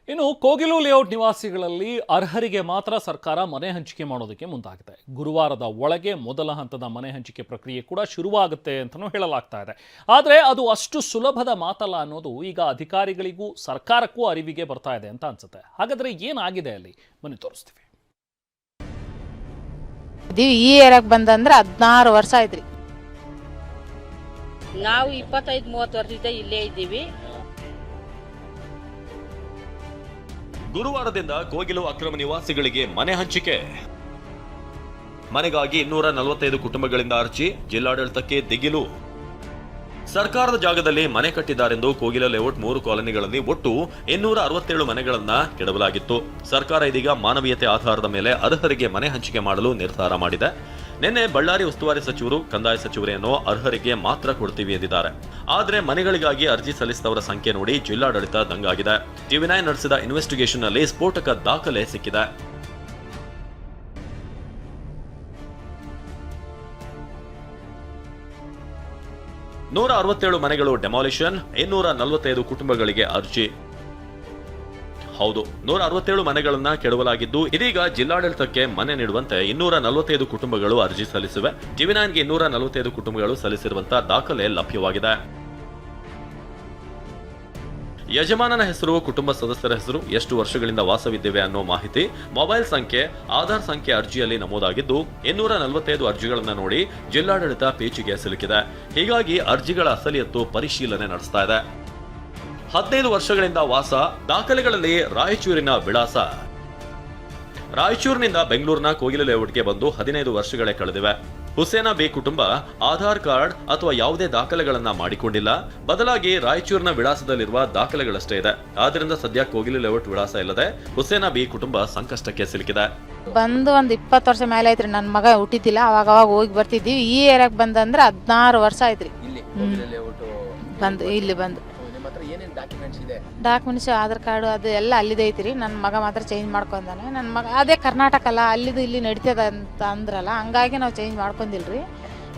ಇನ್ನು ಕೋಗಿಲು ಲೇಔಟ್ ನಿವಾಸಿಗಳಲ್ಲಿ ಅರ್ಹರಿಗೆ ಮಾತ್ರ ಸರ್ಕಾರ ಮನೆ ಹಂಚಿಕೆ ಮಾಡೋದಕ್ಕೆ ಮುಂದಾಗಿದೆ. ಗುರುವಾರದ ಒಳಗೆ ಮೊದಲ ಹಂತದ ಮನೆ ಹಂಚಿಕೆ ಪ್ರಕ್ರಿಯೆ ಕೂಡ ಶುರುವಾಗುತ್ತೆ ಅಂತಲೂ ಹೇಳಲಾಗ್ತಾ ಇದೆ. ಆದರೆ ಅದು ಅಷ್ಟು ಸುಲಭದ ಮಾತಲ್ಲ ಅನ್ನೋದು ಈಗ ಅಧಿಕಾರಿಗಳಿಗೂ ಸರ್ಕಾರಕ್ಕೂ ಅರಿವಿಗೆ ಬರ್ತಾ ಇದೆ ಅಂತ ಅನ್ಸುತ್ತೆ. ಹಾಗಾದ್ರೆ ಏನಾಗಿದೆ ಅಲ್ಲಿ ಬನ್ನಿ ತೋರಿಸ್ತೀವಿ. ಈ ಏರಿಯಾಗೆ ಬಂದಂದ್ರೆ 16 ವರ್ಷ ಆಯ್ತ್ರಿ. ನಾವು 25-30 ವರ್ಷದಿಂದ ಇಲ್ಲೇ ಇದ್ದೀವಿ. ಗುರುವಾರದಿಂದ ಕೋಗಿಲು ಅಕ್ರಮ ನಿವಾಸಿಗಳಿಗೆ ಮನೆ ಹಂಚಿಕೆ. ಮನೆಗಾಗಿ 245 ಕುಟುಂಬಗಳಿಂದ ಅರ್ಜಿ, ಜಿಲ್ಲಾಡಳಿತಕ್ಕೆ ದಿಗಿಲು. ಸರ್ಕಾರದ ಜಾಗದಲ್ಲಿ ಮನೆ ಕಟ್ಟಿದ್ದಾರೆಂದು ಕೋಗಿಲು ಲೇಔಟ್ 3 ಕಾಲೋನಿಗಳಲ್ಲಿ ಒಟ್ಟು 267 ಮನೆಗಳನ್ನ ಕೆಡವಲಾಗಿತ್ತು. ಸರ್ಕಾರ ಇದೀಗ ಮಾನವೀಯತೆ ಆಧಾರದ ಮೇಲೆ ಅರ್ಹರಿಗೆ ಮನೆ ಹಂಚಿಕೆ ಮಾಡಲು ನಿರ್ಧಾರ ಮಾಡಿದೆ. ನಿನ್ನೆ ಬಳ್ಳಾರಿ ಉಸ್ತುವಾರಿ ಸಚಿವರು, ಕಂದಾಯ ಸಚಿವರೇನೋ ಅರ್ಹರಿಗೆ ಮಾತ್ರ ಕೊಡ್ತೀವಿ ಎಂದಿದ್ದಾರೆ. ಆದರೆ ಮನೆಗಳಿಗಾಗಿ ಅರ್ಜಿ ಸಲ್ಲಿಸಿದವರ ಸಂಖ್ಯೆ ನೋಡಿ ಜಿಲ್ಲಾಡಳಿತ ದಂಗಾಗಿದೆ. ಟಿವಿ9 ನಡೆಸಿದ ಇನ್ವೆಸ್ಟಿಗೇಷನ್ ನಲ್ಲಿ ಸ್ಫೋಟಕ ದಾಖಲೆ ಸಿಕ್ಕಿದೆ. ನೂರ 67 ಮನೆಗಳು ಡೆಮಾಲಿಷನ್, 245 ಕುಟುಂಬಗಳಿಗೆ ಅರ್ಜಿ. ಹೌದು, 167 ಮನೆಗಳನ್ನ ಕೆಡವಲಾಗಿದ್ದು ಇದೀಗ ಜಿಲ್ಲಾಡಳಿತಕ್ಕೆ ಮನೆ ನೀಡುವಂತೆ 245 ಕುಟುಂಬಗಳು ಅರ್ಜಿ ಸಲ್ಲಿಸಿವೆ. ಟಿವಿ9ಗೆ 245 ಕುಟುಂಬಗಳು ಸಲ್ಲಿಸಿರುವಂತಹ ದಾಖಲೆ ಲಭ್ಯವಾಗಿದೆ. ಯಜಮಾನನ ಹೆಸರು, ಕುಟುಂಬ ಸದಸ್ಯರ ಹೆಸರು, ಎಷ್ಟು ವರ್ಷಗಳಿಂದ ವಾಸವಿದ್ದೇವೆ ಅನ್ನೋ ಮಾಹಿತಿ, ಮೊಬೈಲ್ ಸಂಖ್ಯೆ, ಆಧಾರ್ ಸಂಖ್ಯೆ ಅರ್ಜಿಯಲ್ಲಿ ನಮೂದಾಗಿದ್ದು 245 ಅರ್ಜಿಗಳನ್ನ ನೋಡಿ ಜಿಲ್ಲಾಡಳಿತ ಪೇಚಿಗೆ ಸಿಲುಕಿದೆ. ಹೀಗಾಗಿ ಅರ್ಜಿಗಳ ಅಸಲಿಯತ್ತು ಪರಿಶೀಲನೆ ನಡೆಸ್ತಾ ಇದೆ. 15 ವರ್ಷಗಳಿಂದ ವಾಸ, ದಾಖಲೆಗಳಲ್ಲಿ ರಾಯಚೂರಿನ ವಿಳಾಸ. ರಾಯಚೂರಿನಿಂದ ಬೆಂಗಳೂರಿನ ಕೋಗಿಲು ಲೇಔಟ್ಗೆ ಬಂದು 15 ವರ್ಷಗಳೇ ಕಳೆದಿವೆ. ಹುಸೇನಾ ಬಿ ಕುಟುಂಬ ಆಧಾರ್ ಕಾರ್ಡ್ ಅಥವಾ ಯಾವುದೇ ದಾಖಲೆಗಳನ್ನ ಮಾಡಿಕೊಂಡಿಲ್ಲ. ಬದಲಾಗಿ ರಾಯಚೂರಿನ ವಿಳಾಸದಲ್ಲಿರುವ ದಾಖಲೆಗಳಷ್ಟೇ ಇದೆ. ಆದ್ರಿಂದ ಸದ್ಯ ಕೋಗಿಲು ಲೇಔಟ್ ವಿಳಾಸ ಇಲ್ಲದೆ ಹುಸೇನಾ ಬಿ ಕುಟುಂಬ ಸಂಕಷ್ಟಕ್ಕೆ ಸಿಲುಕಿದೆ. ಬಂದು ಒಂದು 20 ವರ್ಷ ಮೇಲೆ ಆಯ್ತ್ರಿ. ನನ್ನ ಮಗ ಹುಟ್ಟಿದ್ದಿಲ್ಲ, ಅವಾಗ ಹೋಗಿ ಬರ್ತಿದ್ವಿ. ಈ ಏರಿಯಾಗೆ ಬಂದಂದ್ರೆ 16 ವರ್ಷ ಆಯ್ತ್ರಿ. ಬಂದು ಇಲ್ಲಿ ಬಂದು ಡಾಕ್ಯುಮೆಂಟ್ಸ್ ಆಧಾರ್ ಕಾರ್ಡು ಅದು ಎಲ್ಲ ಅಲ್ಲಿದೆ ಐತ್ರಿ. ನನ್ನ ಮಗ ಮಾತ್ರ ಚೇಂಜ್ ಮಾಡ್ಕೊಂಡಾನೆ. ನನ್ನ ಮಗ ಅದೇ ಕರ್ನಾಟಕ ಅಲ್ಲ, ಅಲ್ಲಿದು ಇಲ್ಲಿ ನಡೀತದ ಅಂತ ಅಂದ್ರಲ್ಲ, ಹಂಗಾಗಿ ನಾವು ಚೇಂಜ್ ಮಾಡ್ಕೊಂಡಿಲ್ರಿ.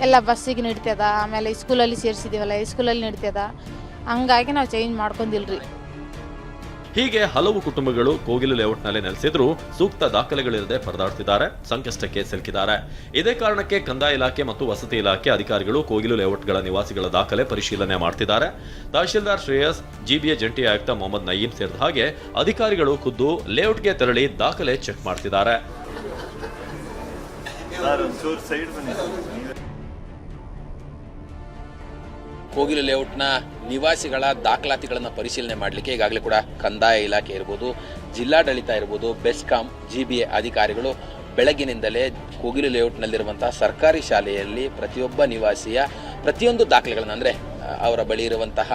ಎಲ್ಲ ಬಸ್ಸಿಗೆ ನಡೀತದ, ಆಮೇಲೆ ಸ್ಕೂಲಲ್ಲಿ ಸೇರಿಸಿದೀವಲ್ಲ, ಸ್ಕೂಲಲ್ಲಿ ನಡೀತದ, ಹಂಗಾಗಿ ನಾವು ಚೇಂಜ್ ಮಾಡ್ಕೊಂಡಿಲ್ರಿ. ಹೀಗೆ ಹಲವು ಕುಟುಂಬಗಳು ಕೋಗಿಲು ಲೇಔಟ್ನಲ್ಲಿ ನೆಲೆಸಿದ್ರು ಸೂಕ್ತ ದಾಖಲೆಗಳಿಲ್ಲದೆ ಪರದಾಡ್ತಿದ್ದಾರೆ, ಸಂಕಷ್ಟಕ್ಕೆ ಸಿಲುಕಿದ್ದಾರೆ. ಇದೇ ಕಾರಣಕ್ಕೆ ಕಂದಾಯ ಇಲಾಖೆ ಮತ್ತು ವಸತಿ ಇಲಾಖೆ ಅಧಿಕಾರಿಗಳು ಕೋಗಿಲು ಲೇಔಟ್ಗಳ ನಿವಾಸಿಗಳ ದಾಖಲೆ ಪರಿಶೀಲನೆ ಮಾಡ್ತಿದ್ದಾರೆ. ತಹಶೀಲ್ದಾರ್ ಶ್ರೇಯಸ್, ಜಿಬಿಎ ಜಂಟಿ ಆಯುಕ್ತ ಮೊಹಮ್ಮದ್ ನಯೀಂ ಸೇರಿದ ಹಾಗೆ ಅಧಿಕಾರಿಗಳು ಖುದ್ದು ಲೇಔಟ್ಗೆ ತೆರಳಿ ದಾಖಲೆ ಚೆಕ್ ಮಾಡ್ತಿದ್ದಾರೆ. ಕೋಗಿಲು ಲೇಔಟ್ನ ನಿವಾಸಿಗಳ ದಾಖಲಾತಿಗಳನ್ನು ಪರಿಶೀಲನೆ ಮಾಡಲಿಕ್ಕೆ ಈಗಾಗಲೇ ಕೂಡ ಕಂದಾಯ ಇಲಾಖೆ ಇರ್ಬೋದು, ಜಿಲ್ಲಾಡಳಿತ ಇರ್ಬೋದು, ಬೆಸ್ಕಾಂ, ಜಿಬಿಎ ಅಧಿಕಾರಿಗಳು ಬೆಳಗಿನಿಂದಲೇ ಕೋಗಿಲು ಲೇಔಟ್ನಲ್ಲಿರುವಂತಹ ಸರ್ಕಾರಿ ಶಾಲೆಯಲ್ಲಿ ಪ್ರತಿಯೊಬ್ಬ ನಿವಾಸಿಯ ಪ್ರತಿಯೊಂದು ದಾಖಲೆಗಳನ್ನು, ಅಂದರೆ ಅವರ ಬಳಿ ಇರುವಂತಹ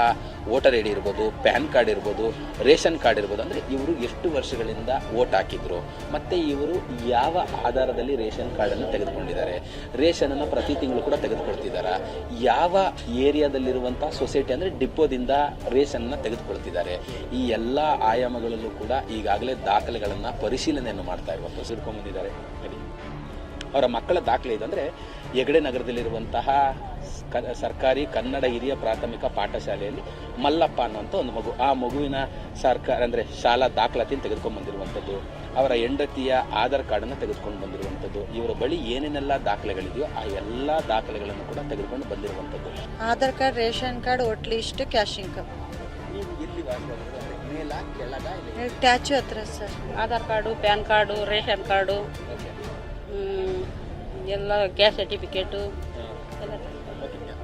ವೋಟರ್ ಐ ಡಿ ಇರ್ಬೋದು, ಪ್ಯಾನ್ ಕಾರ್ಡ್ ಇರ್ಬೋದು, ರೇಷನ್ ಕಾರ್ಡ್ ಇರ್ಬೋದು, ಅಂದರೆ ಇವರು ಎಷ್ಟು ವರ್ಷಗಳಿಂದ ವೋಟ್ ಹಾಕಿದ್ರು, ಮತ್ತು ಇವರು ಯಾವ ಆಧಾರದಲ್ಲಿ ರೇಷನ್ ಕಾರ್ಡನ್ನು ತೆಗೆದುಕೊಂಡಿದ್ದಾರೆ, ರೇಷನನ್ನು ಪ್ರತಿ ತಿಂಗಳು ಕೂಡ ತೆಗೆದುಕೊಳ್ತಿದ್ದಾರೆ, ಯಾವ ಏರಿಯಾದಲ್ಲಿರುವಂಥ ಸೊಸೈಟಿ ಅಂದರೆ ಡಿಪೋದಿಂದ ರೇಷನನ್ನು ತೆಗೆದುಕೊಳ್ತಿದ್ದಾರೆ, ಈ ಎಲ್ಲ ಆಯಾಮಗಳಲ್ಲೂ ಕೂಡ ಈಗಾಗಲೇ ದಾಖಲೆಗಳನ್ನು ಪರಿಶೀಲನೆಯನ್ನು ಮಾಡ್ತಾ ಇರುವಂಥ ಸಿಡ್ಕೊಂಡ್ಬಂದಿದ್ದಾರೆ. ಅವರ ಮಕ್ಕಳ ದಾಖಲೆ ಇದಂದರೆ ಹೆಗಡೆ ನಗರದಲ್ಲಿರುವಂತಹ ಸರ್ಕಾರಿ ಕನ್ನಡ ಹಿರಿಯ ಪ್ರಾಥಮಿಕ ಪಾಠಶಾಲೆಯಲ್ಲಿ ಮಲ್ಲಪ್ಪ ಅನ್ನುವಂಥ ಒಂದು ಮಗು, ಆ ಮಗುವಿನ ಸರ್ಕಾರ ಅಂದರೆ ಶಾಲಾ ದಾಖಲಾತಿಯನ್ನು ತೆಗೆದುಕೊಂಡು ಬಂದಿರುವಂಥದ್ದು, ಅವರ ಹೆಂಡತಿಯ ಆಧಾರ್ ಕಾರ್ಡನ್ನು ತೆಗೆದುಕೊಂಡು ಬಂದಿರುವಂಥದ್ದು, ಇವರ ಬಳಿ ಏನೇನೆಲ್ಲ ದಾಖಲೆಗಳಿದೆಯೋ ಆ ಎಲ್ಲ ದಾಖಲೆಗಳನ್ನು ಕೂಡ ತೆಗೆದುಕೊಂಡು ಬಂದಿರುವಂಥದ್ದು. Aadhaar card, ration card, vote list, cash income. ನೀವು ಎಲ್ಲಿ ಮೇಲ ಕೆಳಗ? ಟ್ಯಾಚು ಹತ್ರ sir. Aadhaar card, PAN card, ration card, ಎಲ್ಲ ಗ್ಯಾಸ್ ಸರ್ಟಿಫಿಕೇಟು ಎಲ್ಲ.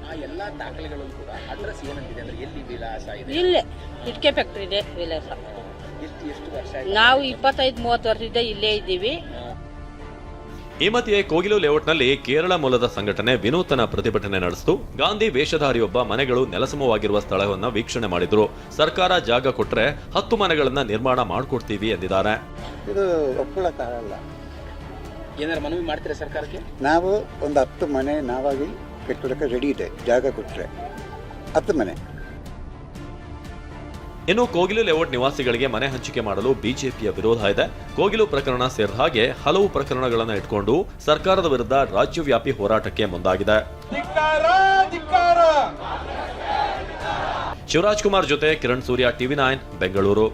ಆ ಎಲ್ಲ ದಾಖಲೆಗಳಲ್ಲೂ ಕೂಡ ಅಡ್ರೆಸ್ ಏನಂತಿದೆ ಅಂದರೆ ಎಲ್ಲಿ ವಿಳಾಸ ಇದೆ? ಇಲ್ಲೇ ಇಟ್ಕೆ ಫ್ಯಾಕ್ಟ್ರಿ ಇದೆ ವಿಳಾಸ. ಎಷ್ಟು ವರ್ಷ? ನಾವು 25-30 ವರ್ಷದಿಂದ ಇಲ್ಲೇ ಇದ್ದೀವಿ. ಈ ಮಧ್ಯೆ ಕೋಗಿಲು ಲೇಔಟ್ನಲ್ಲಿ ಕೇರಳ ಮೂಲದ ಸಂಘಟನೆ ವಿನೂತನ ಪ್ರತಿಭಟನೆ ನಡೆಸಿತು. ಗಾಂಧಿ ವೇಷಧಾರಿಯೊಬ್ಬ ಮನೆಗಳು ನೆಲಸಮವಾಗಿರುವ ಸ್ಥಳವನ್ನು ವೀಕ್ಷಣೆ ಮಾಡಿದ್ರು. ಸರ್ಕಾರ ಜಾಗ ಕೊಟ್ರೆ 10 ಮನೆಗಳನ್ನ ನಿರ್ಮಾಣ ಮಾಡ್ಕೊಡ್ತೀವಿ ಎಂದಿದ್ದಾರೆ. ಇದು ಒಪ್ಕೊಳ್ಳಕ್ಕಾಗಲ್ಲ. ಏನಾರು ಮನವಿ ಮಾಡ್ತೀರಾ ಸರ್ಕಾರಕ್ಕೆ? ನಾವು ಒಂದು 10 ಮನೆ ನಾವಾಗಿ ಕಟ್ಟೋದಕ್ಕೆ ರೆಡಿ ಇದೆ, ಜಾಗ ಕೊಟ್ಟರೆ 10 ಮನೆ. ಇನ್ನು ಕೋಗಿಲು ಲೇಔಟ್ ನಿವಾಸಿಗಳಿಗೆ ಮನೆ ಹಂಚಿಕೆ ಮಾಡಲು ಬಿಜೆಪಿಯ ವಿರೋಧ ಇದೆ. ಕೋಗಿಲು ಪ್ರಕರಣ ಸೇರಿದ ಹಾಗೆ ಹಲವು ಪ್ರಕರಣಗಳನ್ನು ಇಟ್ಕೊಂಡು ಸರ್ಕಾರದ ವಿರುದ್ಧ ರಾಜ್ಯವ್ಯಾಪಿ ಹೋರಾಟಕ್ಕೆ ಮುಂದಾಗಿದೆ. ಶಿವರಾಜ್ ಕುಮಾರ್ ಜೊತೆ ಕಿರಣ್ ಸೂರ್ಯ, ಟಿವಿ9 ಬೆಂಗಳೂರು.